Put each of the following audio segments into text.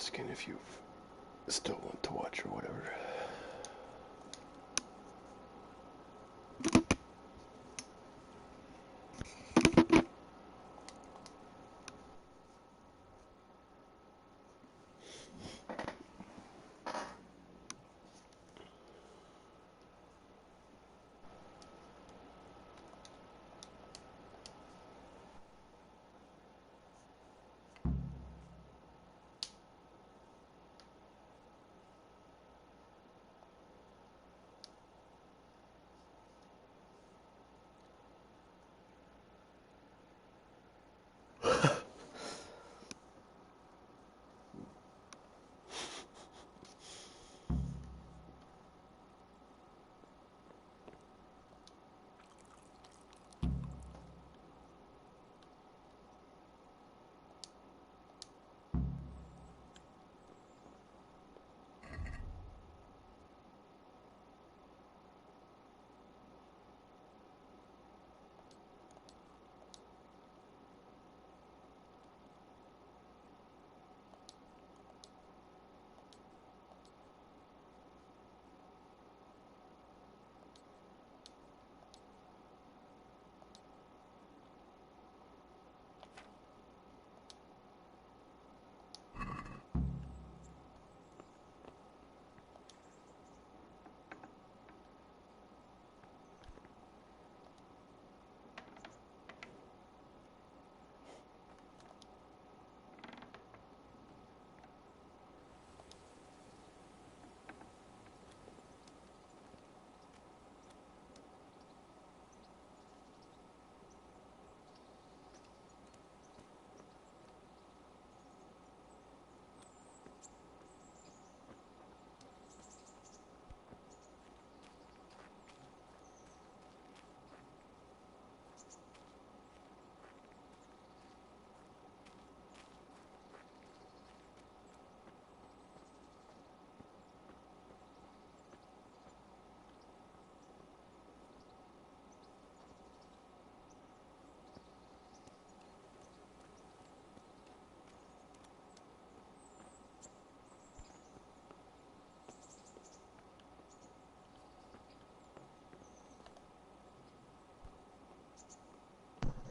asking if you still want to watch or whatever.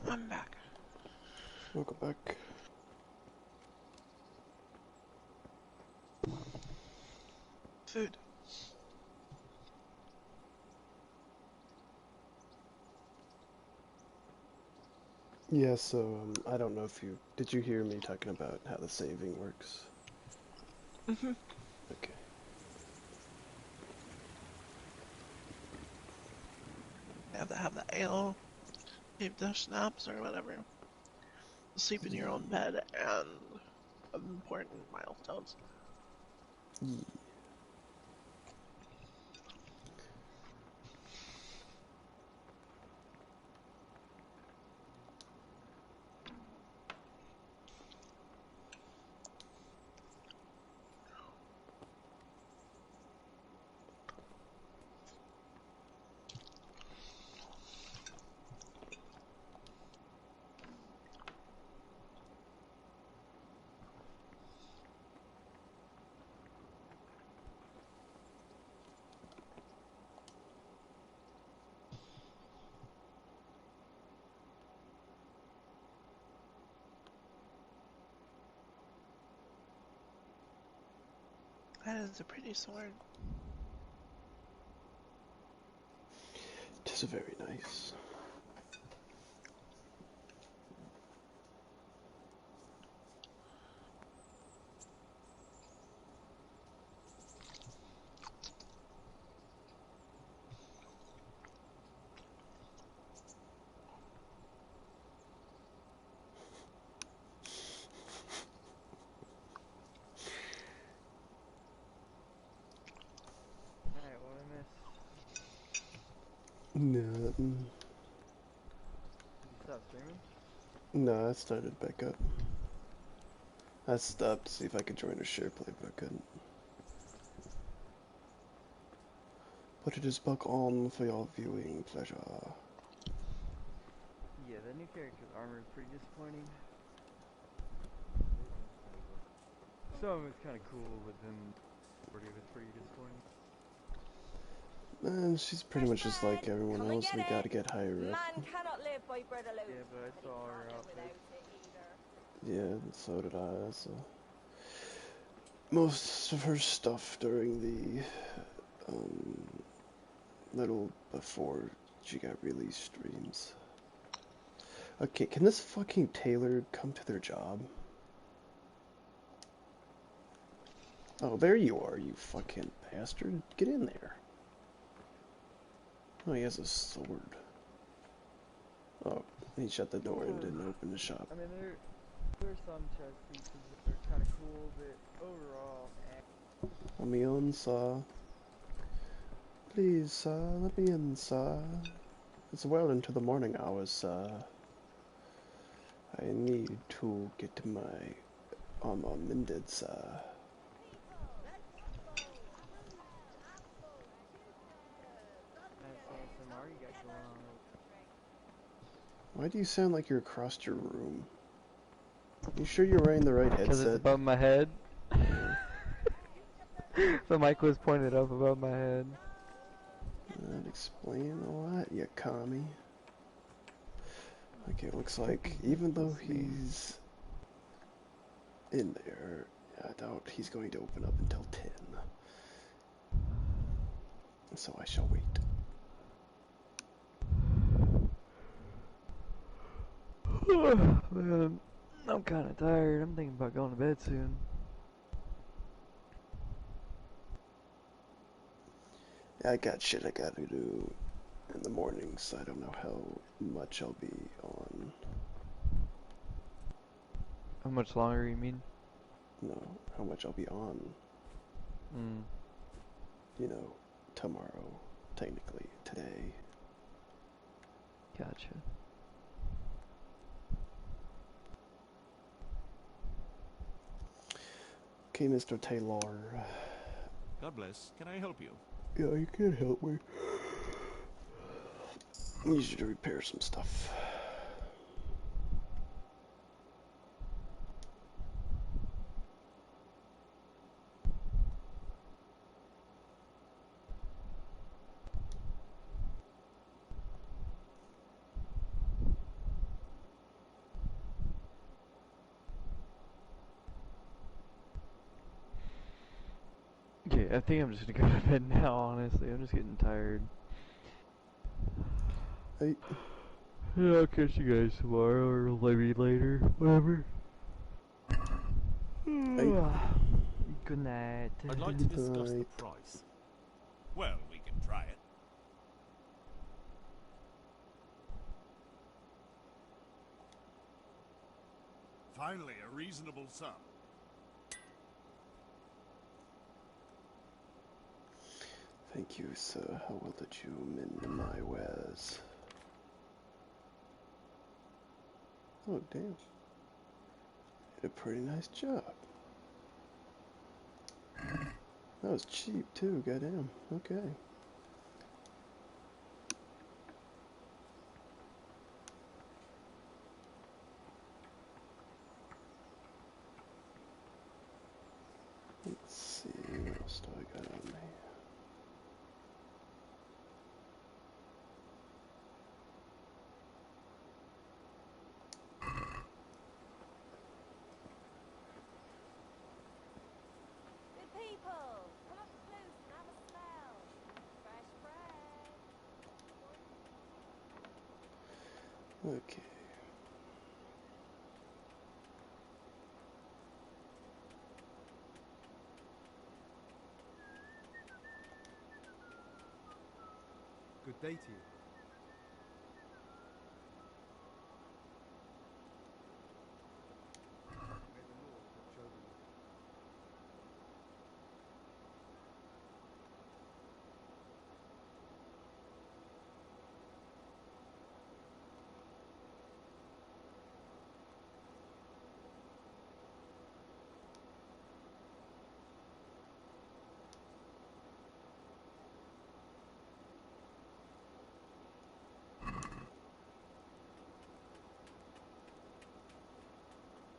I'm back. Welcome back. Food. Yeah, so I don't know if did you hear me talking about how the saving works? Mm-hmm. Okay. Have the ale, maybe the schnapps or whatever. Sleep in your own bed and important milestones. Yeah. That is a pretty sword. It is very nice. Alright, what I missed? Nothing. Did you stop streaming? No, I started back up. I stopped to see if I could join a share play, but I couldn't. But it is back on for your viewing pleasure. Yeah, that new character's armor is pretty disappointing. some of it's kind of cool, but then majority of it's pretty disappointing. And she's pretty much just like everyone Come and else. get We it. gotta get higher up. Man cannot live by bread alone. Yeah, but I And he saw can't her live outfit. without it either. Yeah, and so did I. So most of her stuff during the little before she got released streams. Okay, can this fucking tailor come to their job? Oh, there you are, you fucking bastard. Get in there. Oh, he has a sword. Oh, he shut the door and didn't open the shop. I mean, there's some chess pieces that are kind of cool, but overall, Let me in, sir. Please, sir, let me in, sir. It's well into the morning hours, sir. I need to get my armor mended, sir. Nice ASMR you got going on over. Why do you sound like you're across your room? You sure you're wearing the right Because it's headset? above my head. The mic was pointed up above my head. That explain a lot, you commie. Okay, looks like even though he's in there, I doubt he's going to open up until 10. So I shall wait. Man, I'm kind of tired. I'm thinking about going to bed soon. I got shit I gotta do in the morning, so I don't know how much I'll be on. How much longer you mean? No, how much I'll be on. Hmm. You know, tomorrow, technically, today. Gotcha. Okay, Mr. Taylor. God bless. Can I help you? Yeah, you can help me. I need you to repair some stuff. Okay, I think I'm just gonna go to bed now, honestly. I'm just getting tired. Hey. Yeah, I'll catch you guys tomorrow or maybe later. Whatever. Hey. Good night. I'd like to discuss the Right. price. Well, we can try it. Finally, a reasonable sum. Thank you, sir. How well did you mend my wares? Oh, damn. Did a pretty nice job. That was cheap, too. Goddamn. Okay. Let's see. What else do I got on me? Good people, come up close and have a smell. Fresh bread. Okay. Good day to you. May the Lord watch over you.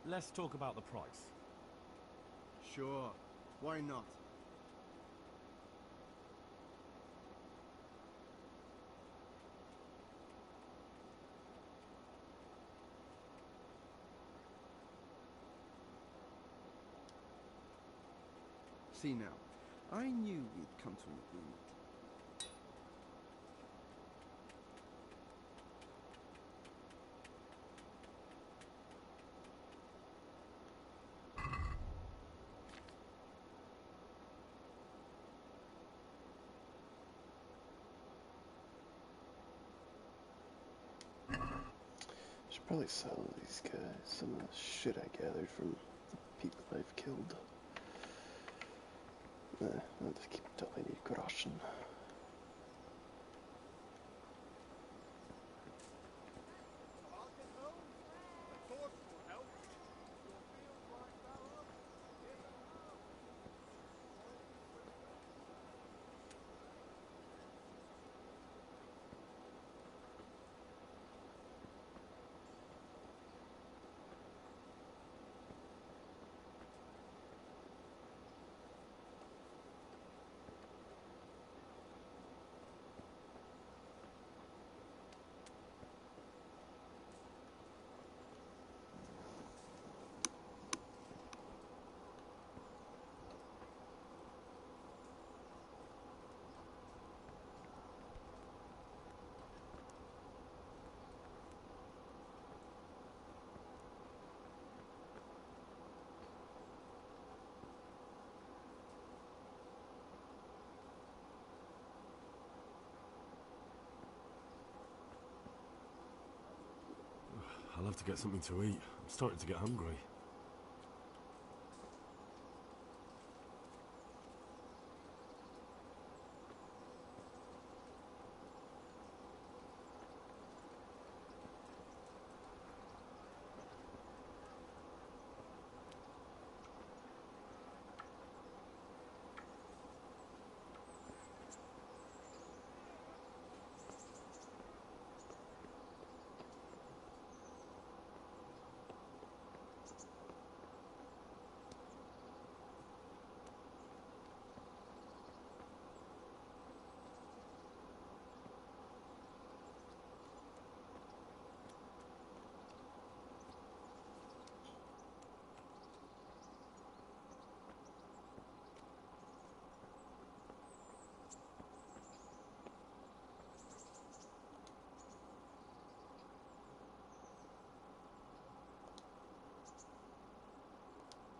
Let's talk about the price. Sure. Why not? See now, I knew we'd come to an agreement. Should probably sell these guys some of the shit I gathered from the people I've killed. I'll just keep until I need groschen. I'll have to get something to eat. I'm starting to get hungry.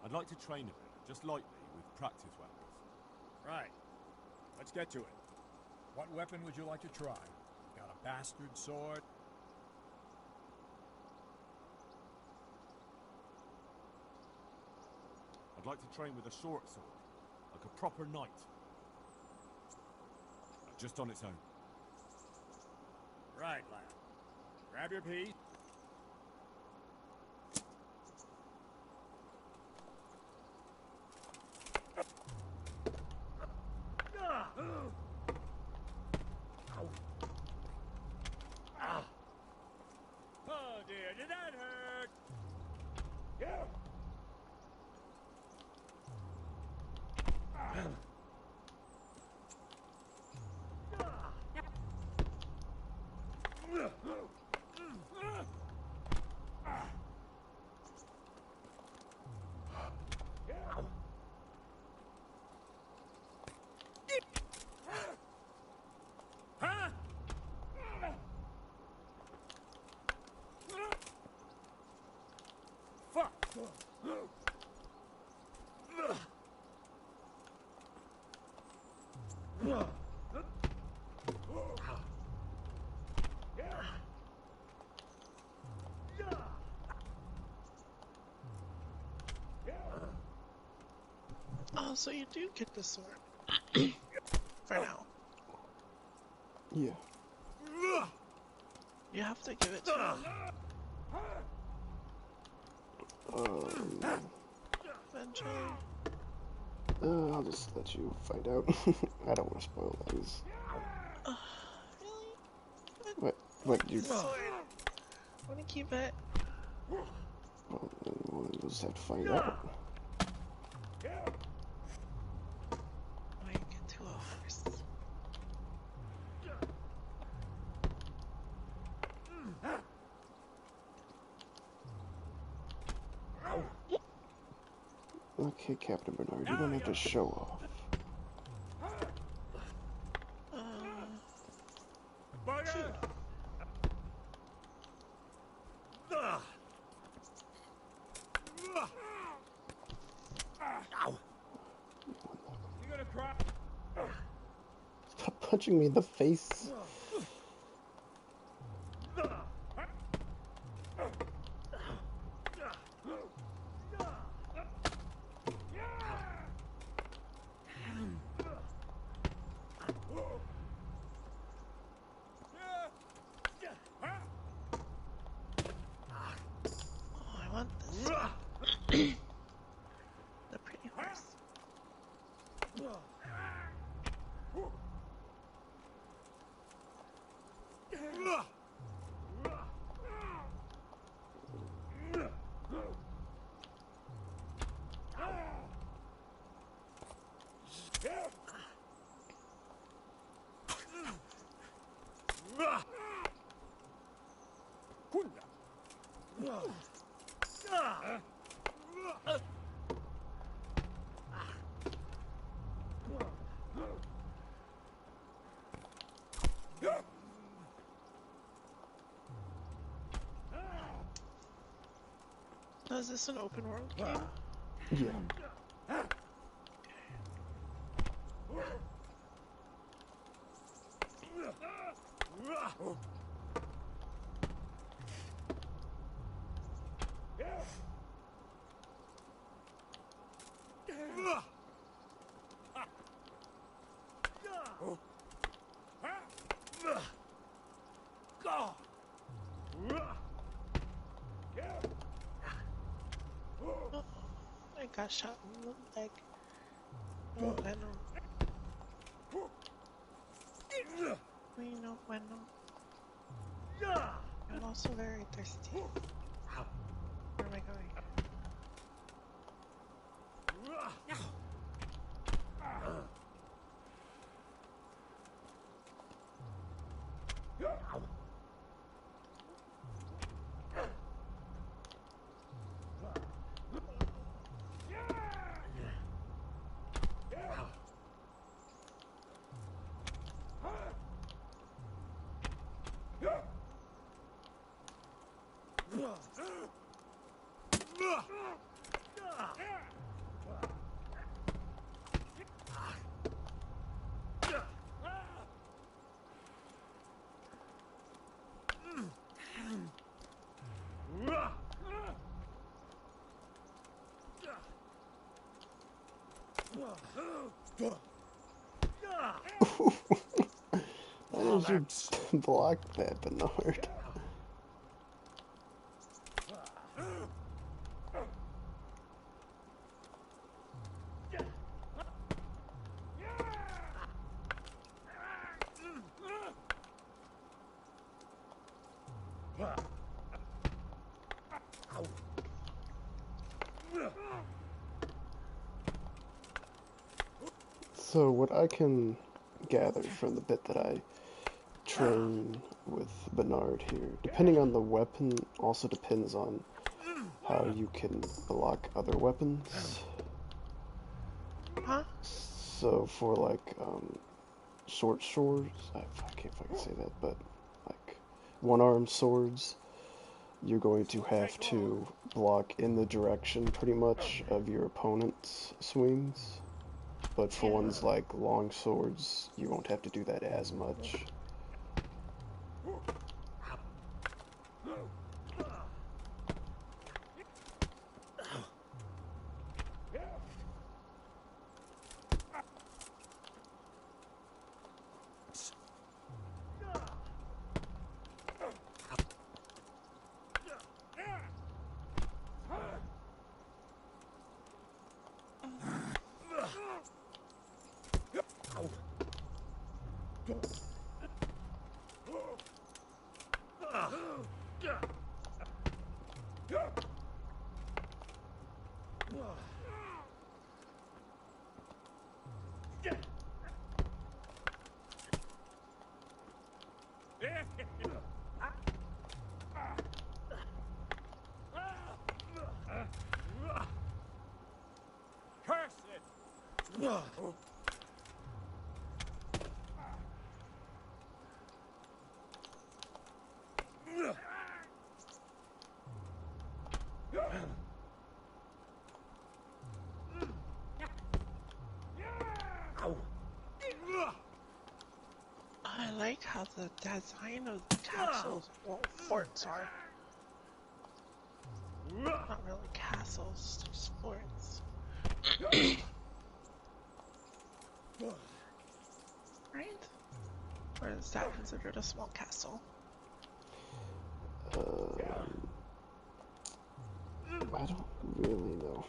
I'd like to train a bit, just lightly, with practice weapons. Right. Let's get to it. What weapon would you like to try? Got a bastard sword? I'd like to train with a short sword, like a proper knight. Just on its own. Right, lad. Grab your piece. Oh dear, did that hurt? Yeah. Oh, so you do get the sword. For now. Yeah. You have to give it to him. Eventually. I'll just let you find out. I don't want to spoil things. Really? What you... Sword. I want to keep it. Well, we'll just have to find out. Okay, Captain Bernard, you don't have to show off. Bugger! Ow! You gonna cry? Stop punching me in the face. Oh, I want this one. The pretty horse. Oh, is this an open world game? Yeah. Oh, I got shot in the leg. No bueno. Muy no bueno. I'm also very thirsty. Where am I going? Why did you block that, Bernard? So what I can gather from the bit that I train with Bernard here, depending on the weapon, also depends on how you can block other weapons. Huh? So for like short swords, I can't fucking say that, but like one-armed swords, you're going to have to block in the direction pretty much of your opponent's swings. But for ones like long swords, you won't have to do that as much. I like how the design of the castles, well, forts are. Not really castles, just forts. Right? Or is that considered a small castle? I don't really know.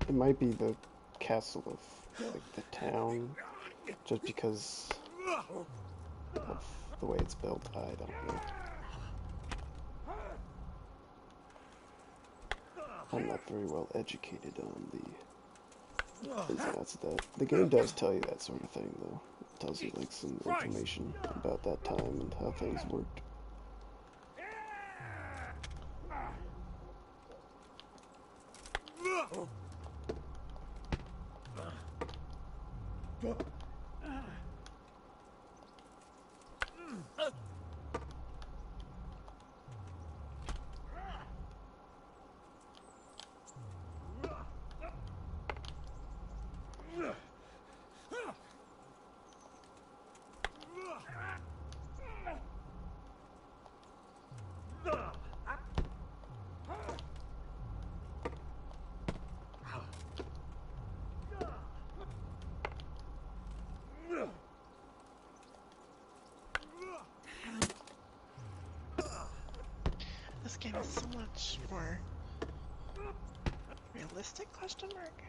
It might be the castle of like the town, just because of the way it's built. I don't know. I'm not very well educated on the ins and outs of that. The game does tell you that sort of thing, though. It tells you like some information about that time and how things worked. This game is so much more realistic, question mark?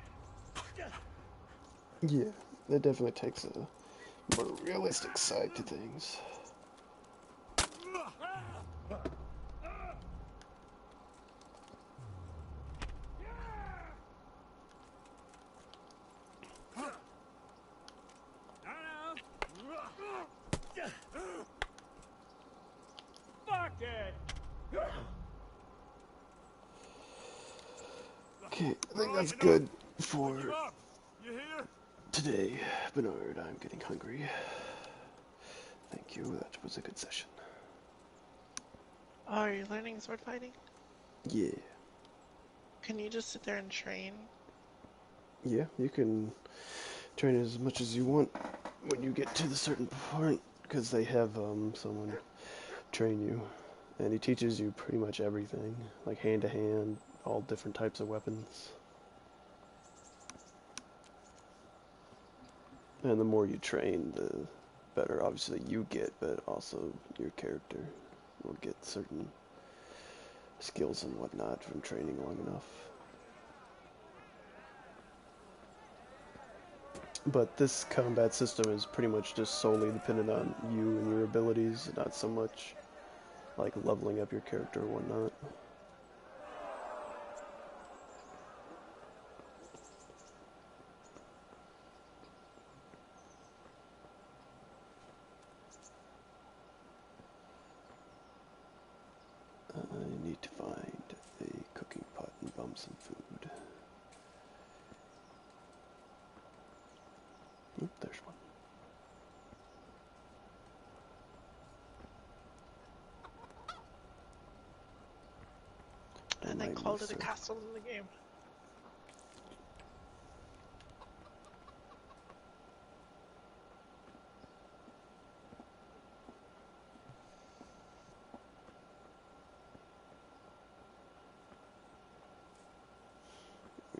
Yeah, it definitely takes a more realistic side to things. Fuck it! Okay, I think that's good for Pick him up. You hear? today. Bernard, I'm getting hungry. Thank you, that was a good session. Oh, are you learning sword fighting? Yeah. Can you just sit there and train? Yeah, you can train as much as you want when you get to the certain point, because they have someone train you, and he teaches you pretty much everything, like hand to hand, all different types of weapons. And the more you train, the better obviously you get, but also your character will get certain skills and whatnot from training long enough. But this combat system is pretty much just solely dependent on you and your abilities, not so much like leveling up your character or whatnot. I need to find a cooking pot and bum some food. Oop, there's one. And they called it a castle in the game.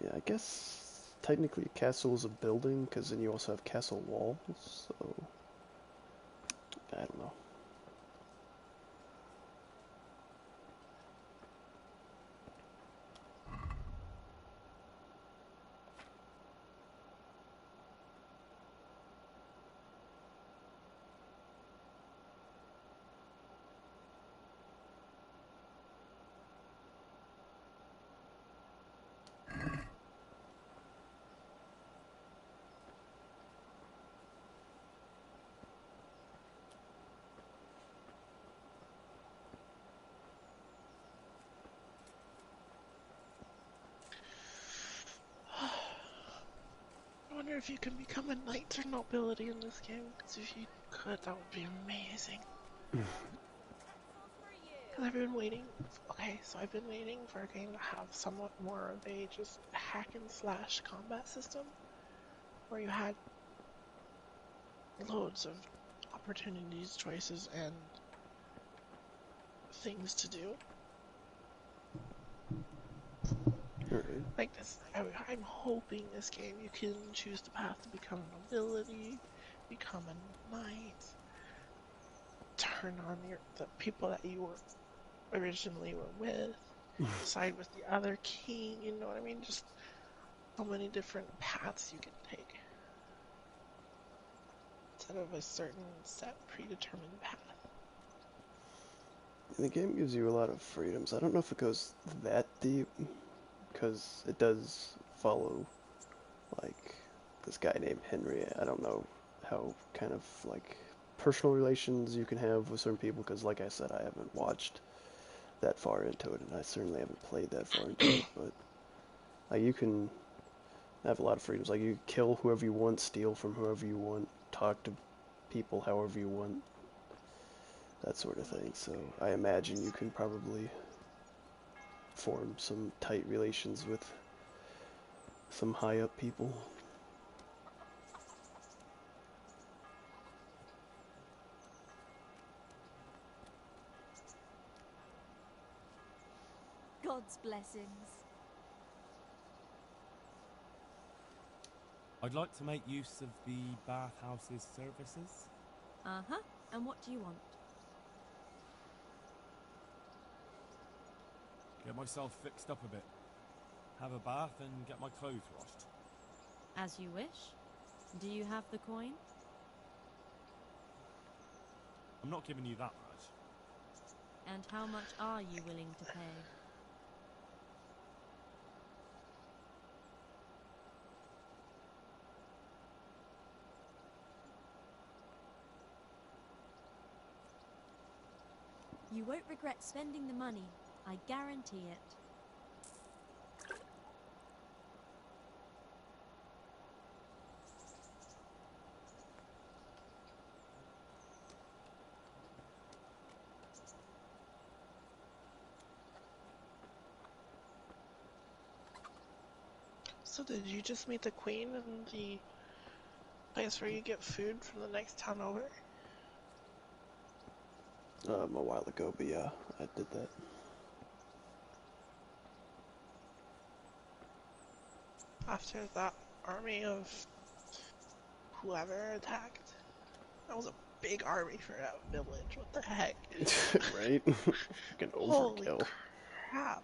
Yeah, I guess technically a castle is a building, because then you also have castle walls, so I don't know. wonder if you can become a knight or nobility in this game, because if you could, that would be amazing. Because I've been waiting. Okay, so I've been waiting for a game to have somewhat more of a just hack and slash combat system, where you had loads of opportunities, choices, and things to do. Alright. Like this, I'm hoping this game you can choose the path to become nobility, become a knight, turn on the people that you were originally were with, side with the other king. You know what I mean? Just so many different paths you can take instead of a certain set predetermined path. The game gives you a lot of freedoms. I don't know if it goes that deep, because it does follow, like, this guy named Henry. I don't know how kind of, like, personal relations you can have with certain people, because, like I said, I haven't watched that far into it, and I certainly haven't played that far into it, but, like, you can have a lot of freedoms. Like, you kill whoever you want, steal from whoever you want, talk to people however you want, that sort of thing. So I imagine you can probably form some tight relations with some high up people. God's blessings. I'd like to make use of the bathhouse's services. Uh-huh. And what do you want? Get myself fixed up a bit. Have a bath and get my clothes washed. As you wish. Do you have the coin? I'm not giving you that much. And how much are you willing to pay? You won't regret spending the money. I guarantee it. So did you just meet the queen in the place where you get food from the next town over? A while ago, but yeah, I did that. After that army of whoever attacked? That was a big army for that village. What the heck? Right? Fucking Holy overkill. crap.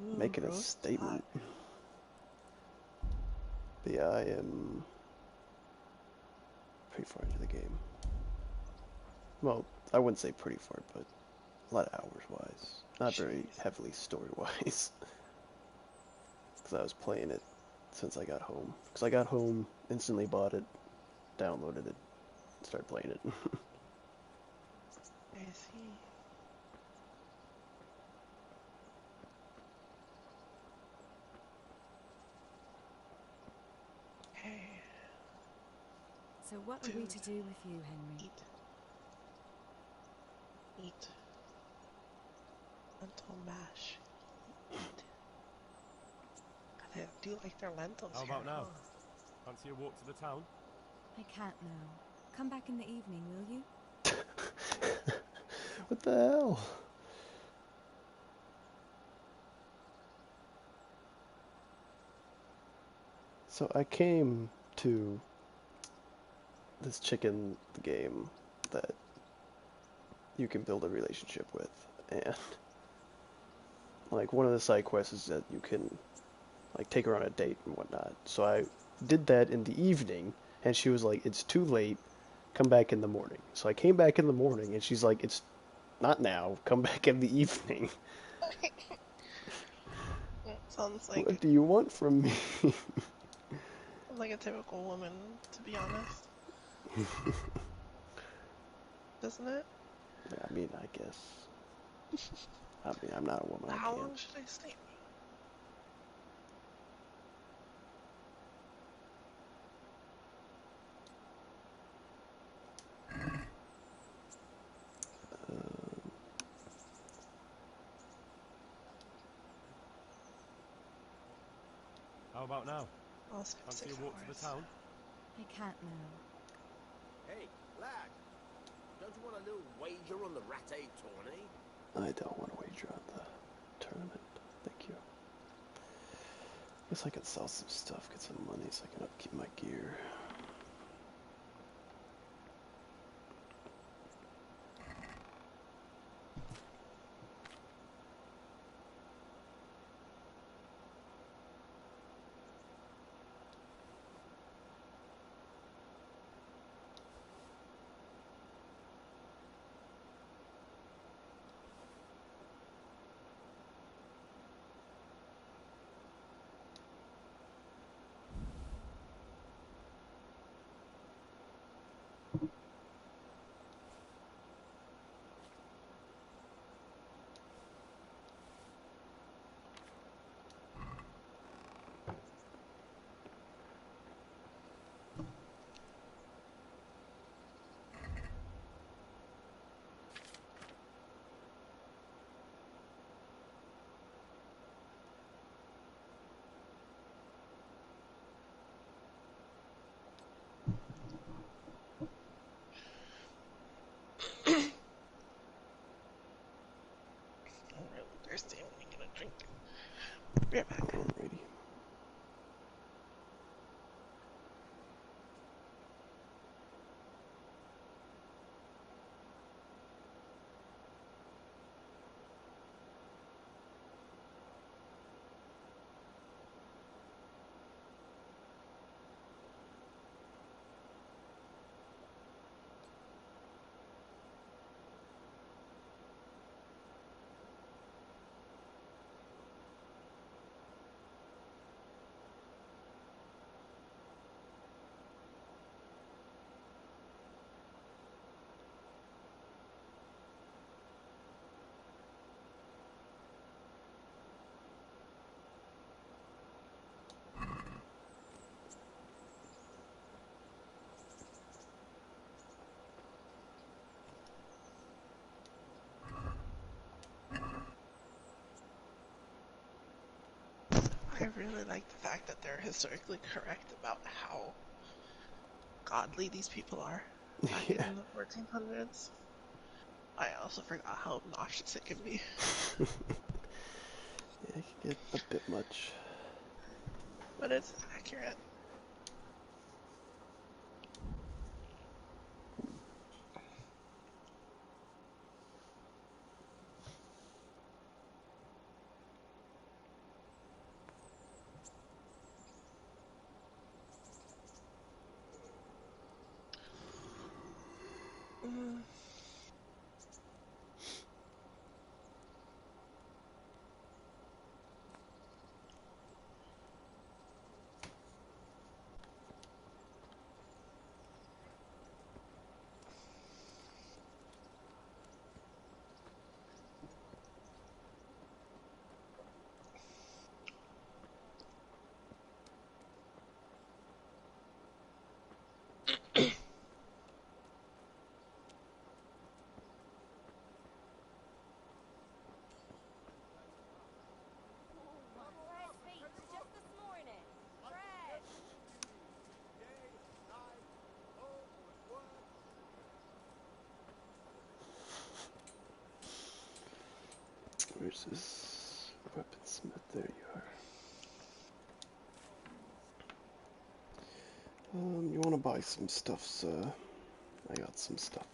Ooh, Making a roast statement. But yeah, I am pretty far into the game. Well, I wouldn't say pretty far, but a lot of hours-wise. Not very heavily story-wise. Because I was playing it since I got home. Because I got home, instantly bought it, downloaded it, started playing it. I see. Hey. So what are we to do with you, Henry? Eat. Eat. Lentil mash. Eat. I do like their lentils How here, about now? huh? Fancy a walk to the town? I can't now. Come back in the evening, will you? What the hell? So I came to this chicken game that you can build a relationship with, and like one of the side quests is that you can like take her on a date and whatnot. So I did that in the evening, and she was like, "It's too late. Come back in the morning." So I came back in the morning, and she's like, "It's not now. Come back in the evening." That sounds like What do you want from me? a typical woman, to be honest. Doesn't it? I mean, I guess. I mean, I'm not a woman. I How can't. long should I sleep? How about now? I'll skip Fancy 6 a walk to the hours. town? I can't now. Hey, lad. Don't you want a little wager on the Ratte tourney? I don't want to wager on the tournament. Thank you. Guess I could sell some stuff, get some money so I can upkeep my gear. I'm really thirsty. I'm gonna get a drink. Be right back. Alrighty. I really like the fact that they're historically correct about how godly these people are back Yeah. in the 1400s. I also forgot how obnoxious it can be. Yeah, it can get a bit much. But it's accurate. Mm. Fresh beach just this morning. Fresh. Day, night, home or at work. Where's this weaponsmith? There you are. You want to buy some stuff, sir? I got some stuff.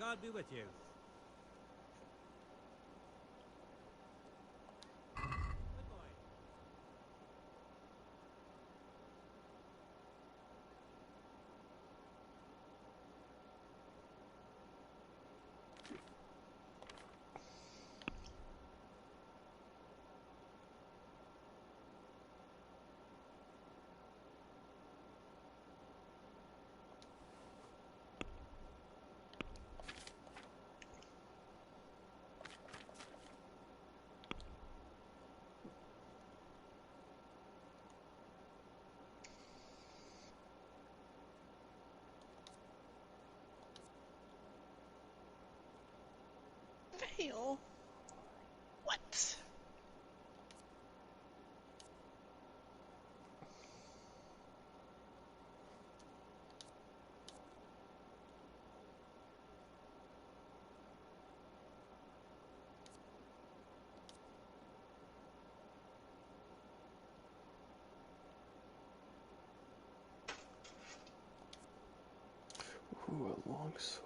God be with you. Good boy. Fail. What? Ooh, a longsword.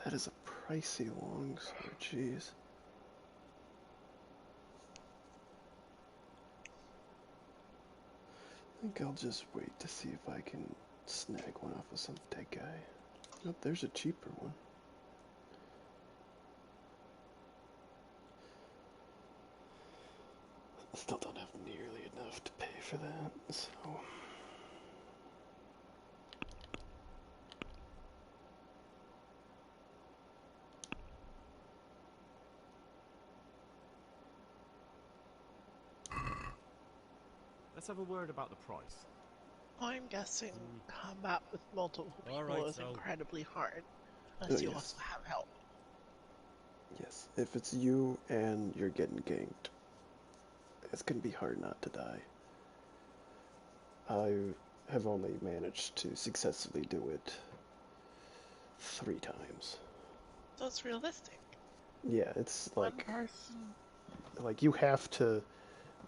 That is a pricey longsword, jeez. I think I'll just wait to see if I can snag one off of some dead guy. Oh, there's a cheaper one. I still don't have nearly enough to pay for that, so... Let's have a word about the price. I'm guessing combat with multiple people Alright, is so- incredibly hard, unless you also have help. Yes, if it's you and you're getting ganked, it's gonna be hard not to die. I have only managed to successfully do it 3 times. So it's realistic. Yeah, it's One like person. you have to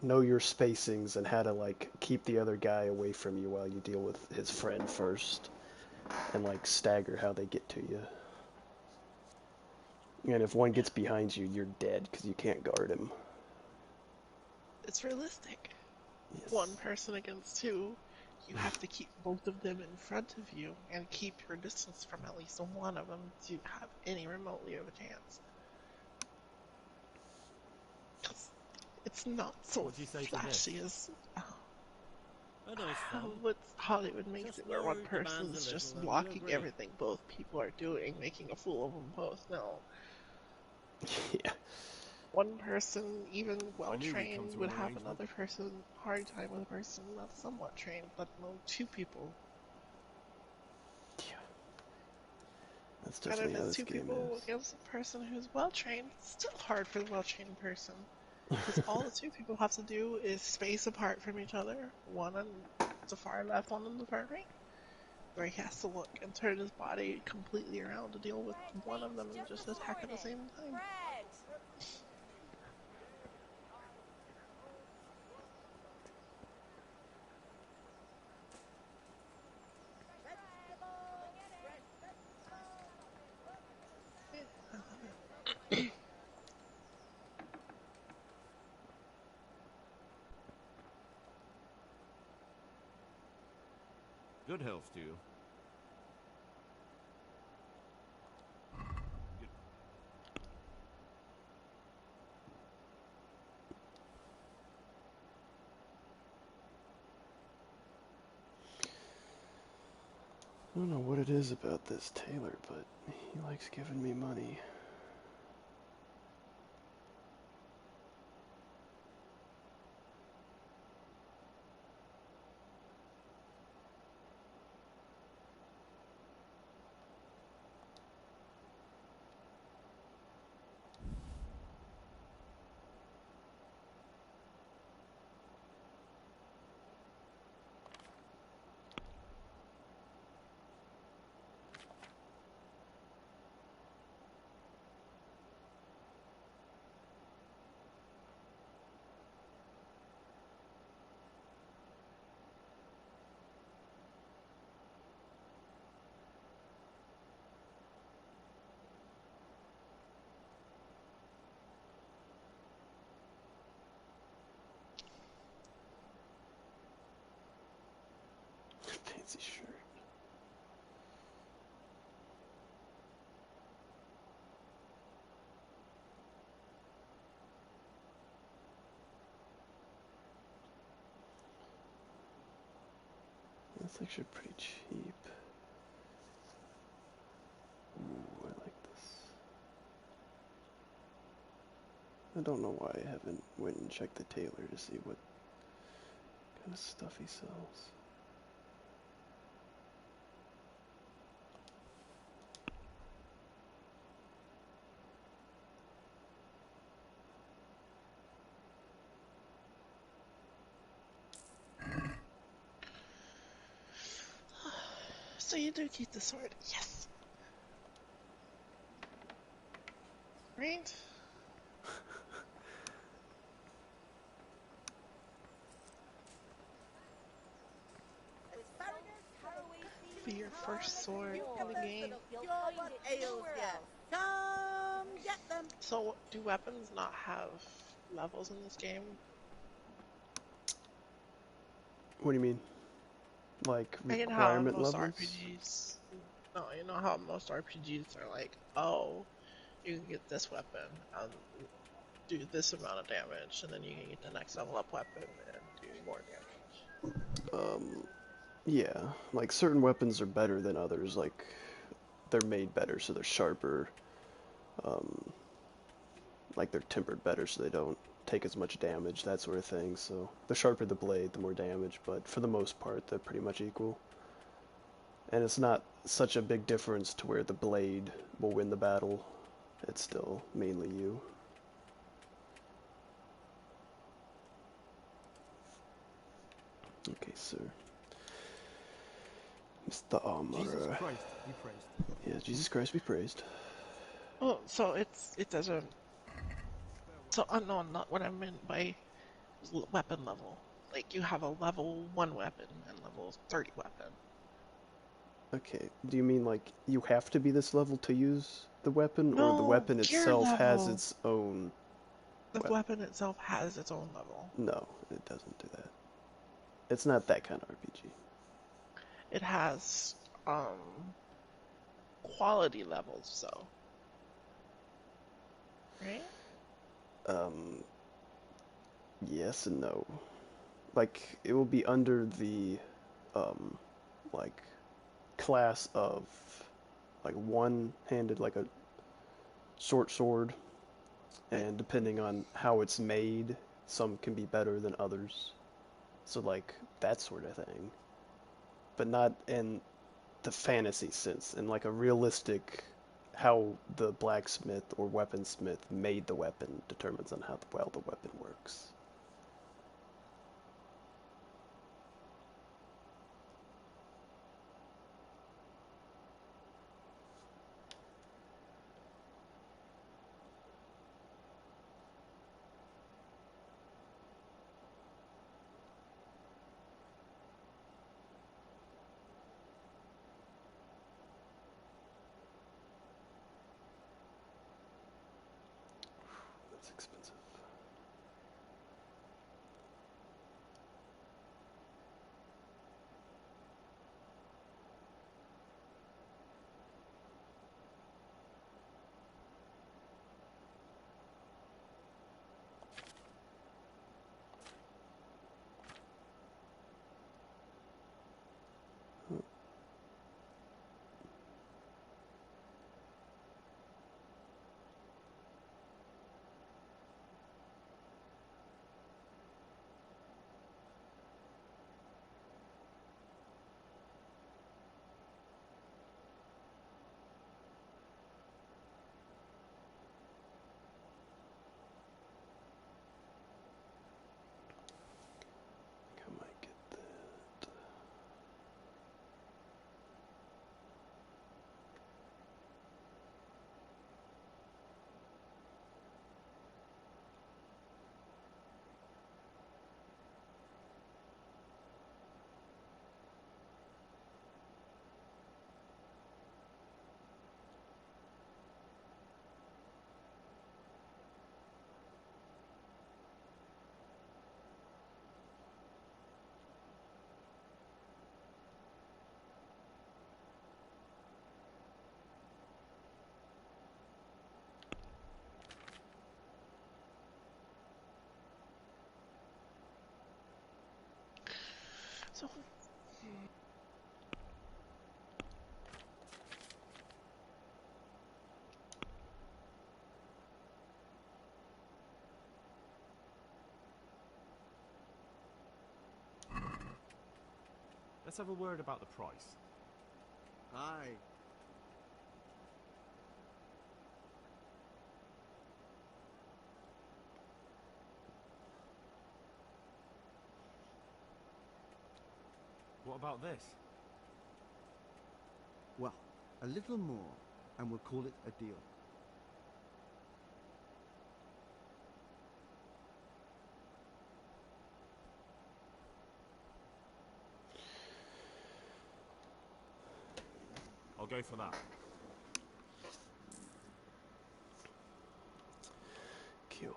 know your spacings and how to like keep the other guy away from you while you deal with his friend first, and like stagger how they get to you. And if one gets behind you, you're dead because you can't guard him. It's realistic. Yes. One person against two. You have to keep both of them in front of you and keep your distance from at least one of them to have any remotely of a chance. It's not so What do you say to this? flashy as A nice how fellow. what Hollywood makes Just it, where one lowered the bands person's a just little and we'll blocking agree. everything both people are doing, making a fool of them both. No. Yeah. One person, even well I knew we'd come trained, to would an have arrangement. another person hard time with a person not somewhat trained, but no, 2 people. Yeah. That's And definitely if how it's this 2 game people is. against a person who's well trained, it's still hard for the well trained person. Because all the 2 people have to do is space apart from each other, one on the far left, one on the far right, where he has to look and turn his body completely around to deal with Bread, one of thanks, them and just this attack at the morning. same time. Bread. I love it. Good health to you. I don't know what it is about this Taylor, but he likes giving me money. Fancy shirt. That's actually pretty cheap. Ooh, I like this. I don't know why I haven't went and checked the tailor to see what kind of stuff he sells. So you do keep the sword. Yes. Right? Be your first sword in the game. Come get them. So, do weapons not have levels in this game? What do you mean? Like Like in how requirement most levels? RPGs, no, you know how most RPGs are like, oh, you can get this weapon and do this amount of damage, and then you can get the next level up weapon and do more damage. Yeah, like certain weapons are better than others. Like they're made better, so they're sharper. Um, like they're tempered better, so they don't take as much damage, that sort of thing. So the sharper the blade, the more damage. But for the most part, they're pretty much equal. And it's not such a big difference to where the blade will win the battle. It's still mainly you. Okay, sir. Mr. Jesus Armorer. Christ, be praised. Yeah, Jesus Christ be praised. Oh, so it doesn't. So no, not what I meant by weapon level. Like you have a level 1 weapon and level 30 weapon. Okay, do you mean like you have to be this level to use the weapon, or the No, weapon gear itself has level. its own The weapon? weapon itself has its own level. No, it doesn't do that. It's not that kind of RPG. It has quality levels, so right? Um, yes and no. Like, it will be under the, um, like, class of, like, one-handed, like a short sword, and depending on how it's made, some can be better than others. So, like, that sort of thing. But not in the fantasy sense, in like a realistic, how the blacksmith or weaponsmith made the weapon determines on how well the weapon works. That's expensive. I think I might get that. So Let's have a word about the price. Aye. What about this? Well, a little more, and we'll call it a deal. I'll go for that. Cool.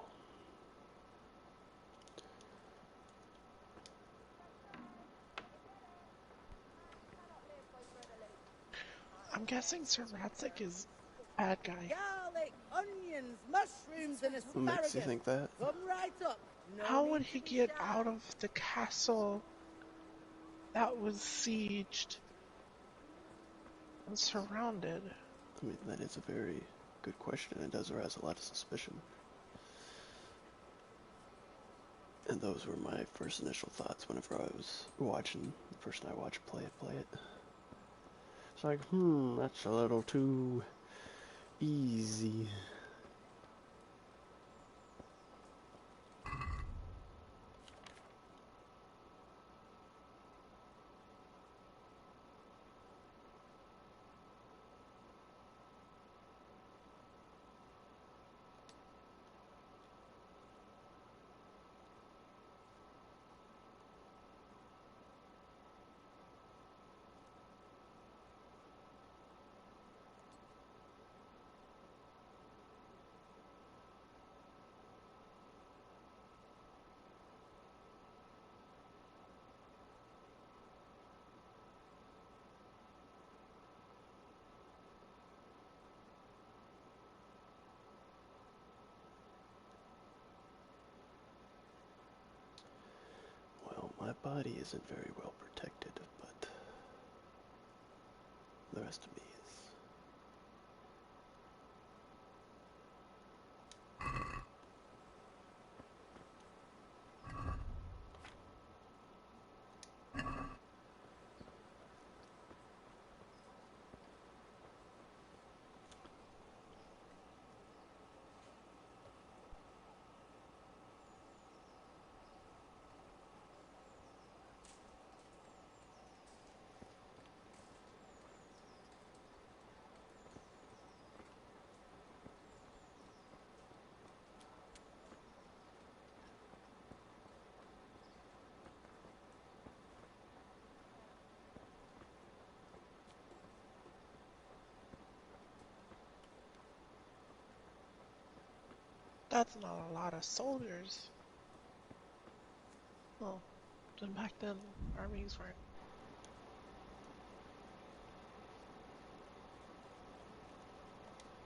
I'm guessing Sir Ratzik is bad guy. Garlic, onions, mushrooms, and What makes you asparagus. think that? Come right up. No How need would to he be get shy. out of the castle that was sieged and surrounded? I mean, that is a very good question, and does arouse a lot of suspicion. And those were my first initial thoughts whenever I was watching the person I watched play it. It's like, that's a little too easy. Well, my body isn't very well protected, but the rest of me is. That's not a lot of soldiers. Well, then back then, armies weren't